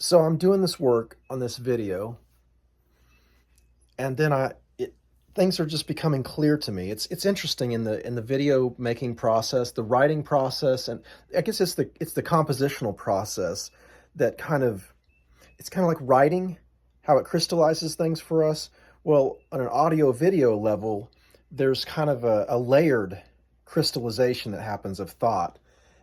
So I'm doing this work on this video, and then things are just becoming clear to me. It's interesting in the video making process, the writing process, and I guess it's the compositional process that it's kind of like writing, how it crystallizes things for us. Well, on an audio video level, there's kind of a layered crystallization that happens of thought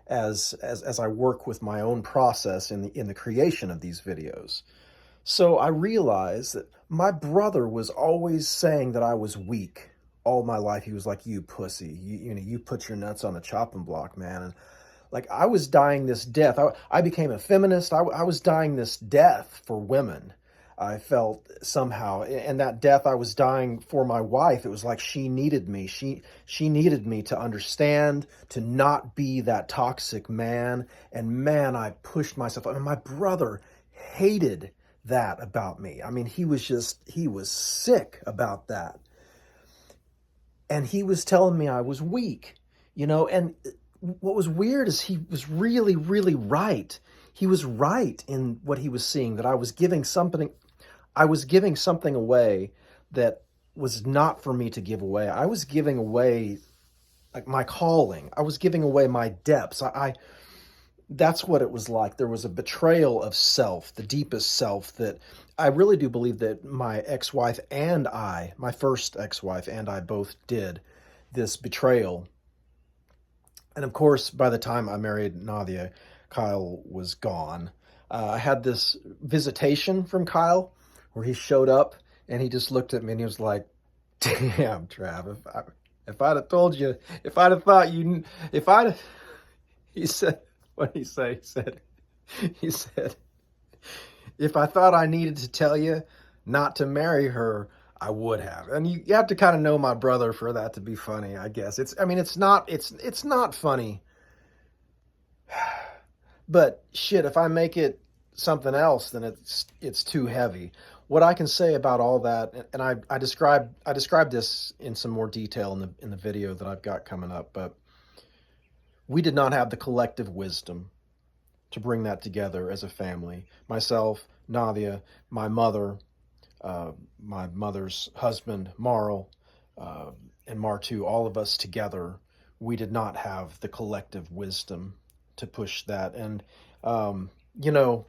as I work with my own process in the creation of these videos. So I realized that my brother was always saying that I was weak all my life. He was like, "You pussy, you put your nuts on the chopping block, man." And like I was dying this death. I became a feminist. I was dying this death for women. I felt somehow, and that death I was dying for my wife. It was like she needed me. She needed me to understand, to not be that toxic man. And man, I pushed myself. I mean, my brother hated that about me. I mean, he was sick about that. And he was telling me I was weak, and what was weird is he was really, really right. He was right in what he was seeing, that I was giving something away that was not for me to give away. I was giving away like my calling. I was giving away my depths. I That's what it was like. There was a betrayal of self, the deepest self, that I really do believe that my first ex-wife and I both did this betrayal. And of course, by the time I married Nadia, Kyle was gone. I had this visitation from Kyle where he showed up and he just looked at me and he was like, "Damn, Trav, if I'd have told you, if I'd have thought you, if I'd," he said, what did he say? He said, "If I thought I needed to tell you not to marry her, I would have." And you have to kind of know my brother for that to be funny, I guess. It's not funny. But shit, if I make it something else, then it's too heavy. What I can say about all that, and I describe this in some more detail in the video that I've got coming up, but we did not have the collective wisdom to bring that together as a family. Myself, Nadia, my mother, my mother's husband, Marl, and Martu, all of us together, we did not have the collective wisdom to push that. And, you know,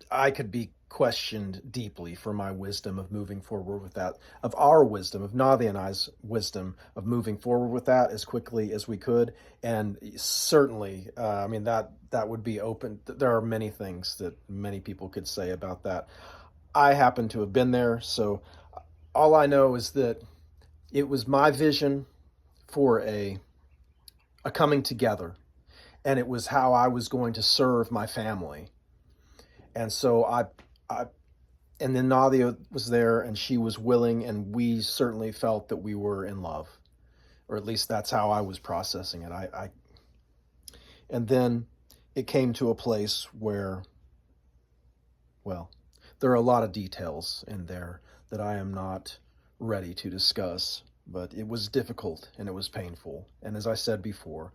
I could be questioned deeply for my wisdom of moving forward with that, of our wisdom, of Nadia and I's wisdom of moving forward with that as quickly as we could. And certainly, I mean, that would be open. There are many things that many people could say about that. I happen to have been there, so all I know is that it was my vision for a coming together, and it was how I was going to serve my family. And so and then Nadia was there and she was willing, and we certainly felt that we were in love, or at least that's how I was processing it. And then it came to a place where, well, there are a lot of details in there that I am not ready to discuss, but it was difficult and it was painful. And as I said before,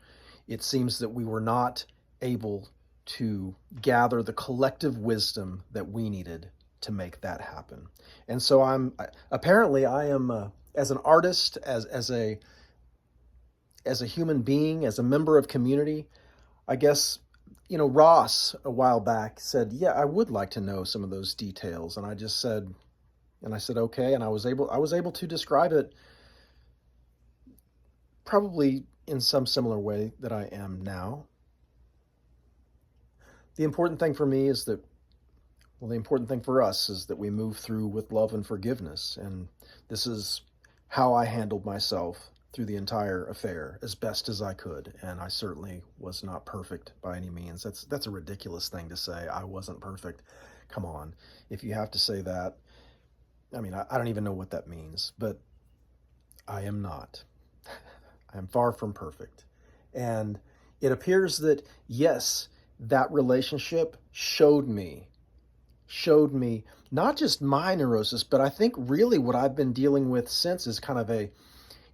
it seems that we were not able to gather the collective wisdom that we needed to make that happen. And so I am as an artist, as a human being, as a member of community, I guess, Ross a while back said, "Yeah, I would like to know some of those details." And I said, "Okay." And I was able to describe it probably in some similar way that I am now. The important thing for me is that, well, the important thing for us is that we move through with love and forgiveness. And this is how I handled myself through the entire affair as best as I could. And I certainly was not perfect by any means. That's a ridiculous thing to say. I wasn't perfect. Come on. If you have to say that, I mean, I don't even know what that means, but I am not. I am far from perfect. And it appears that, yes, that relationship showed me not just my neurosis, but I think really what I've been dealing with since is kind of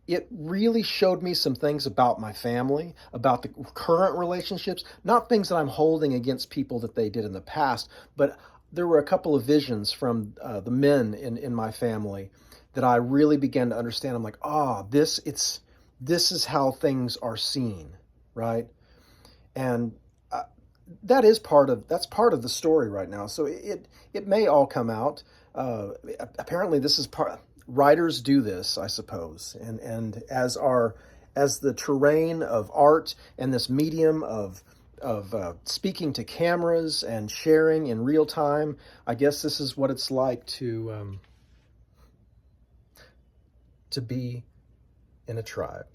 it really showed me some things about my family, about the current relationships, not things that I'm holding against people that they did in the past, but there were a couple of visions from the men in my family that I really began to understand. I'm like, this is how things are seen, right? And uh, that's part of the story right now. So it may all come out. Uh, Apparently, this is part. Writers do this, I suppose, and as the terrain of art and this medium of speaking to cameras and sharing in real time, I guess this is what it's like to be in a tribe.